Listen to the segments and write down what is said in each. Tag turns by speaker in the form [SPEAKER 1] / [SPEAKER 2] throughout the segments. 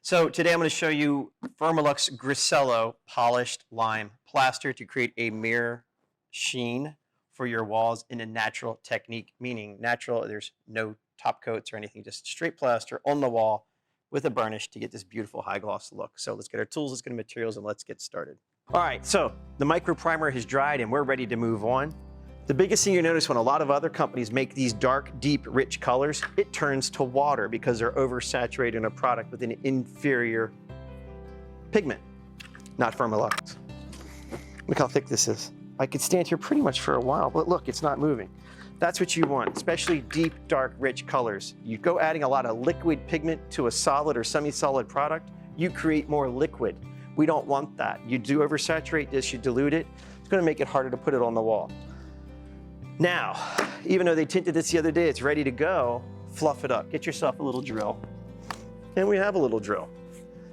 [SPEAKER 1] So today I'm going to show you Vermilux Grassello polished lime plaster to create a mirror sheen for your walls in a natural technique, meaning natural, there's no top coats or anything, just straight plaster on the wall with a burnish to get this beautiful high gloss look. So let's get our tools, let's get our materials, and let's get started. All right, so the Microprimer has dried and we're ready to move on. The biggest thing you notice when a lot of other companies make these dark, deep, rich colors, it turns to water because they're oversaturating a product with an inferior pigment, not Vermilux. Look how thick this is. I could stand here pretty much for a while, but look, it's not moving. That's what you want, especially deep, dark, rich colors. You go adding a lot of liquid pigment to a solid or semi-solid product, you create more liquid. We don't want that. You do oversaturate this, you dilute it, it's gonna make it harder to put it on the wall. Now, even though they tinted this the other day, it's ready to go, fluff it up. Get yourself a little drill. And we have a little drill.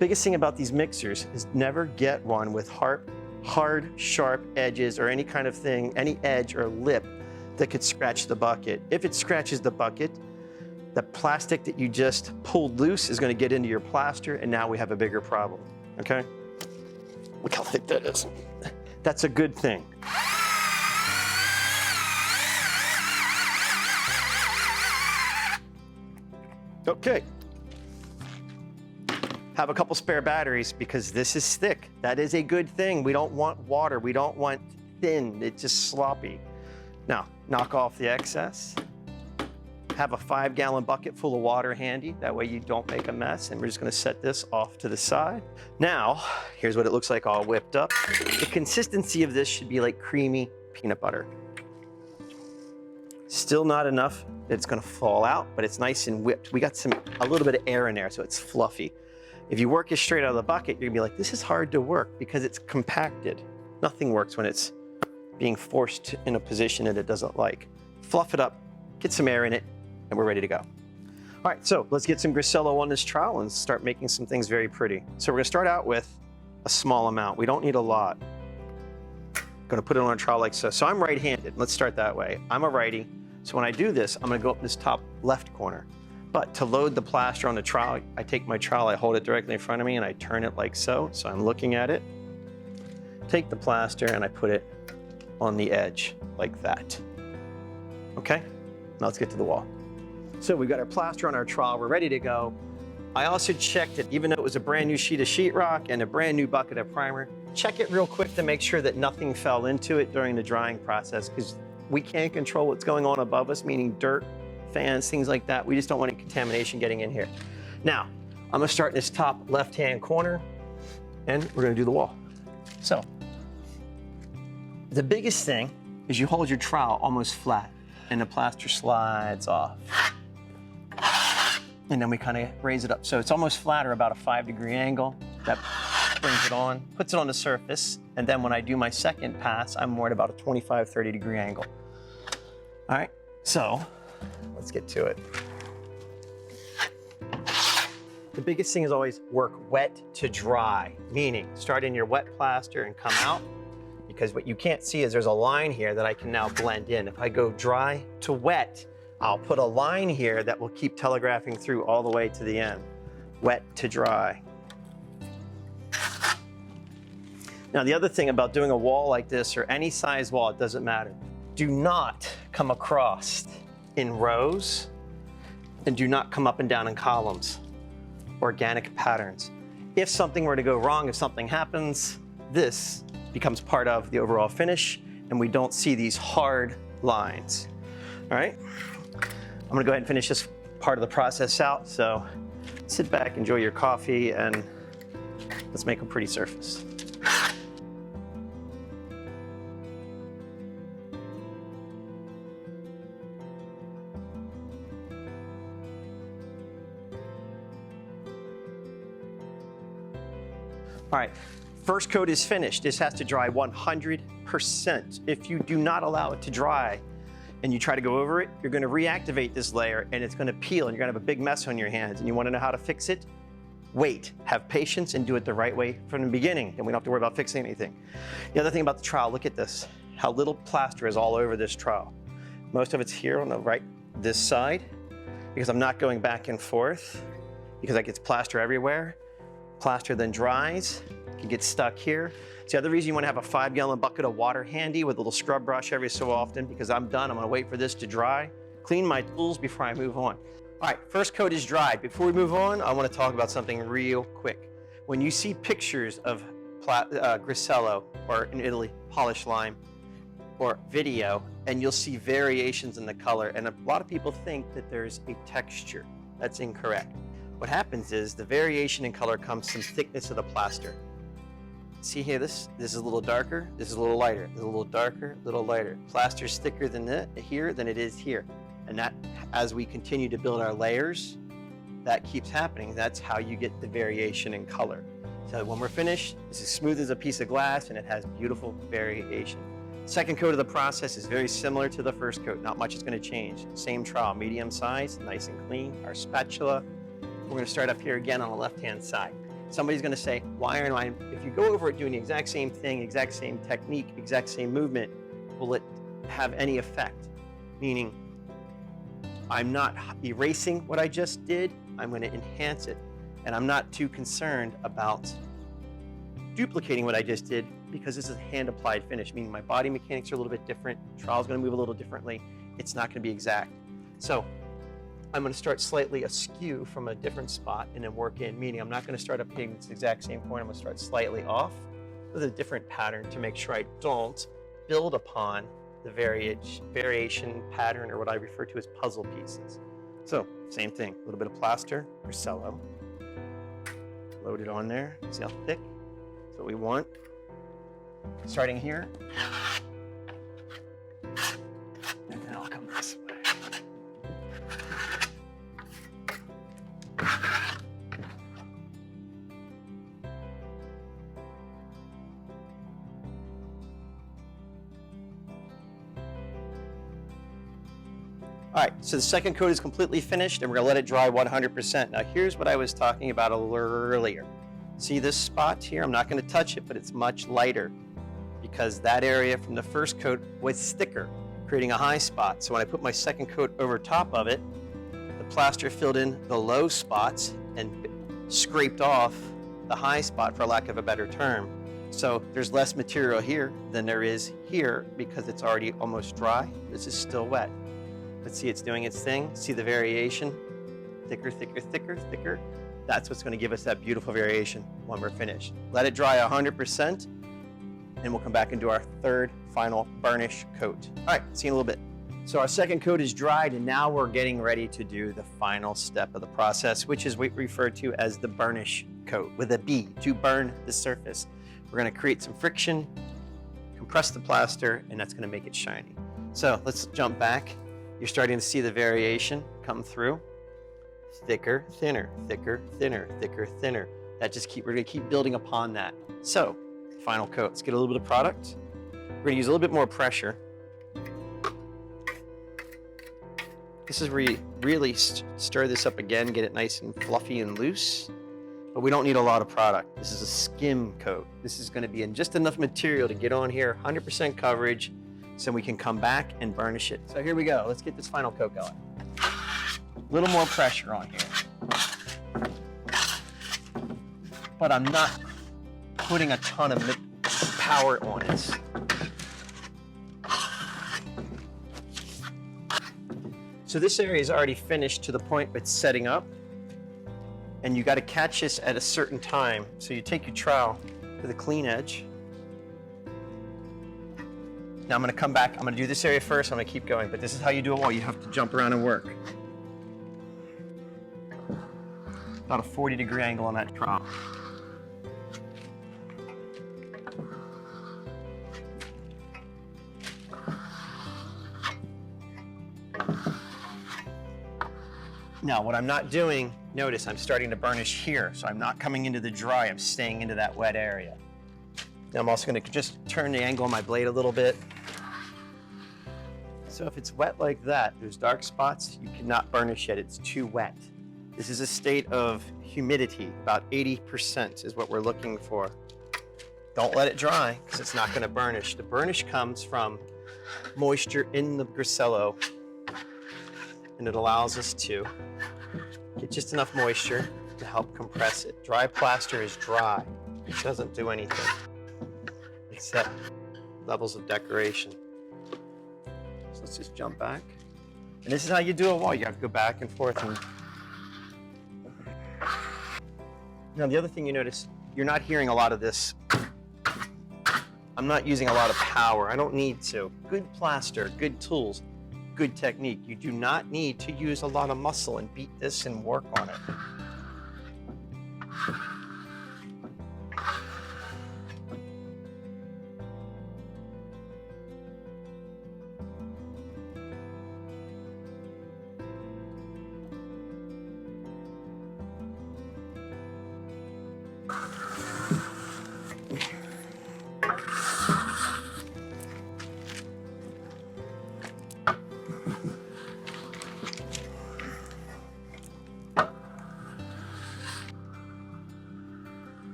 [SPEAKER 1] Biggest thing about these mixers is never get one with hard, sharp edges or any kind of thing, any edge or lip that could scratch the bucket. If it scratches the bucket, the plastic that you just pulled loose is gonna get into your plaster, and now we have a bigger problem, okay? Look how thick that is. That's a good thing. Okay. Have a couple spare batteries because this is thick. That is a good thing. We don't want water. We don't want thin. It's just sloppy. Now, knock off the excess. Have a 5-gallon bucket full of water handy. That way you don't make a mess. And we're just gonna set this off to the side. Now, here's what it looks like all whipped up. The consistency of this should be like creamy peanut butter. Still not enough that it's gonna fall out, but it's nice and whipped. We got a little bit of air in there, so it's fluffy. If you work it straight out of the bucket, you're gonna be like, this is hard to work because it's compacted. Nothing works when it's being forced in a position that it doesn't like. Fluff it up, get some air in it, and we're ready to go. All right, so let's get some Grassello on this trowel and start making some things very pretty. So we're gonna start out with a small amount. We don't need a lot. Gonna put it on a trowel like so. So I'm right-handed, let's start that way. I'm a righty. So when I do this, I'm gonna go up this top left corner. But to load the plaster on the trowel, I take my trowel, I hold it directly in front of me and I turn it like so. So I'm looking at it. Take the plaster and I put it on the edge like that. Okay, now let's get to the wall. So we've got our plaster on our trowel, we're ready to go. I also checked it, even though it was a brand new sheet of sheetrock and a brand new bucket of primer, check it real quick to make sure that nothing fell into it during the drying process, because we can't control what's going on above us, meaning dirt, fans, things like that. We just don't want any contamination getting in here. Now, I'm gonna start in this top left-hand corner and we're gonna do the wall. So, the biggest thing is you hold your trowel almost flat and the plaster slides off. And then we kind of raise it up. So it's almost flat or about a 5-degree angle. That brings it on, puts it on the surface. And then when I do my second pass, I'm more at about a 25, 30-degree angle. All right, so let's get to it. The biggest thing is always work wet to dry, meaning start in your wet plaster and come out, because what you can't see is there's a line here that I can now blend in. If I go dry to wet, I'll put a line here that will keep telegraphing through all the way to the end. Wet to dry. Now, the other thing about doing a wall like this, or any size wall, it doesn't matter. Do not come across in rows, and do not come up and down in columns. Organic patterns. If something were to go wrong, if something happens, this becomes part of the overall finish, and we don't see these hard lines. All right? I'm gonna go ahead and finish this part of the process out, so sit back, enjoy your coffee, and let's make a pretty surface. All right, first coat is finished. This has to dry 100%. If you do not allow it to dry and you try to go over it, you're gonna reactivate this layer and it's gonna peel and you're gonna have a big mess on your hands. And you wanna know how to fix it? Wait, have patience and do it the right way from the beginning. And we don't have to worry about fixing anything. The other thing about the trowel, look at this. How little plaster is all over this trowel. Most of it's here on the right, this side, because I'm not going back and forth, because that gets plaster everywhere. Plaster then dries, it can get stuck here. It's the other reason you want to have a 5-gallon bucket of water handy with a little scrub brush every so often, because I'm done. I'm going to wait for this to dry, clean my tools before I move on. All right, first coat is dried. Before we move on, I want to talk about something real quick. When you see pictures of Grassello, or in Italy, polished lime, or video, and you'll see variations in the color, and a lot of people think that there's a texture. That's incorrect. What happens is the variation in color comes from thickness of the plaster. See here, this is a little darker, this is a little lighter, this is a little darker, a little lighter. Plaster's thicker than here than it is here. And that, as we continue to build our layers, that keeps happening. That's how you get the variation in color. So when we're finished, this is smooth as a piece of glass and it has beautiful variation. Second coat of the process is very similar to the first coat. Not much is going to change. Same trowel, medium size, nice and clean. Our spatula. We're going to start up here again on the left-hand side. Somebody's going to say, why aren't I, if you go over it doing the exact same thing, exact same technique, exact same movement, will it have any effect? Meaning, I'm not erasing what I just did, I'm going to enhance it. And I'm not too concerned about duplicating what I just did, because this is a hand-applied finish, meaning my body mechanics are a little bit different, trowel's going to move a little differently, it's not going to be exact. So I'm going to start slightly askew from a different spot and then work in, meaning I'm not going to start up hitting this exact same point, I'm going to start slightly off with a different pattern to make sure I don't build upon the variation pattern, or what I refer to as puzzle pieces. So same thing, a little bit of plaster, Grassello, load it on there, see how thick? That's what we want. Starting here, and then I'll come this way. All right, so the second coat is completely finished and we're gonna let it dry 100%. Now here's what I was talking about a little earlier. See this spot here? I'm not gonna touch it, but it's much lighter because that area from the first coat was thicker, creating a high spot. So when I put my second coat over top of it, the plaster filled in the low spots and scraped off the high spot, for lack of a better term. So there's less material here than there is here because it's already almost dry. This is still wet. But see, it's doing its thing. See the variation? Thicker, thicker, thicker, thicker. That's what's going to give us that beautiful variation when we're finished. Let it dry 100%, and we'll come back and do our third final burnish coat. All right, see you in a little bit. So our second coat is dried, and now we're getting ready to do the final step of the process, which is what we refer to as the burnish coat, with a B, to burn the surface. We're going to create some friction, compress the plaster, and that's going to make it shiny. So let's jump back. You're starting to see the variation come through. Thicker, thinner, thicker, thinner, thicker, thinner. We're gonna keep building upon that. So, final coat. Let's get a little bit of product. We're gonna use a little bit more pressure. This is where you really stir this up again, get it nice and fluffy and loose. But we don't need a lot of product. This is a skim coat. This is gonna be in just enough material to get on here, 100% coverage, so we can come back and burnish it. So here we go. Let's get this final coat going. A little more pressure on here. But I'm not putting a ton of power on it. So this area is already finished to the point where it's setting up. And you got to catch this at a certain time. So you take your trowel to the clean edge. Now I'm going to come back. I'm going to do this area first. I'm going to keep going. But this is how you do it while you have to jump around and work. About a 40-degree angle on that trowel. Now what I'm not doing, notice I'm starting to burnish here. So I'm not coming into the dry. I'm staying into that wet area. Now I'm also going to just turn the angle on my blade a little bit. So if it's wet like that, there's dark spots, you cannot burnish it. It's too wet. This is a state of humidity, about 80% is what we're looking for. Don't let it dry because it's not going to burnish. The burnish comes from moisture in the Grassello, and it allows us to get just enough moisture to help compress it. Dry plaster is dry. It doesn't do anything except levels of decoration. So let's just jump back. And this is how you do a wall. You have to go back and forth. And now the other thing you notice, you're not hearing a lot of this. I'm not using a lot of power. I don't need to. Good plaster, good tools, good technique. You do not need to use a lot of muscle and beat this and work on it.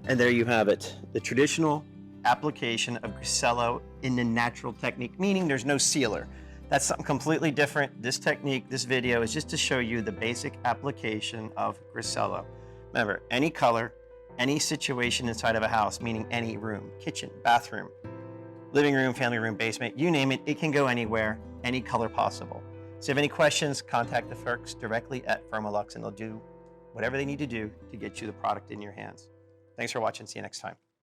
[SPEAKER 1] And there you have it, the traditional application of Grassello in the natural technique, meaning there's no sealer. That's something completely different. This technique, this video is just to show you the basic application of Grassello. Remember, any color, any situation inside of a house, meaning any room, kitchen, bathroom, living room, family room, basement, you name it, it can go anywhere, any color possible. So if you have any questions, contact the folks directly at Firmalux and they'll do whatever they need to do to get you the product in your hands. Thanks for watching. See you next time.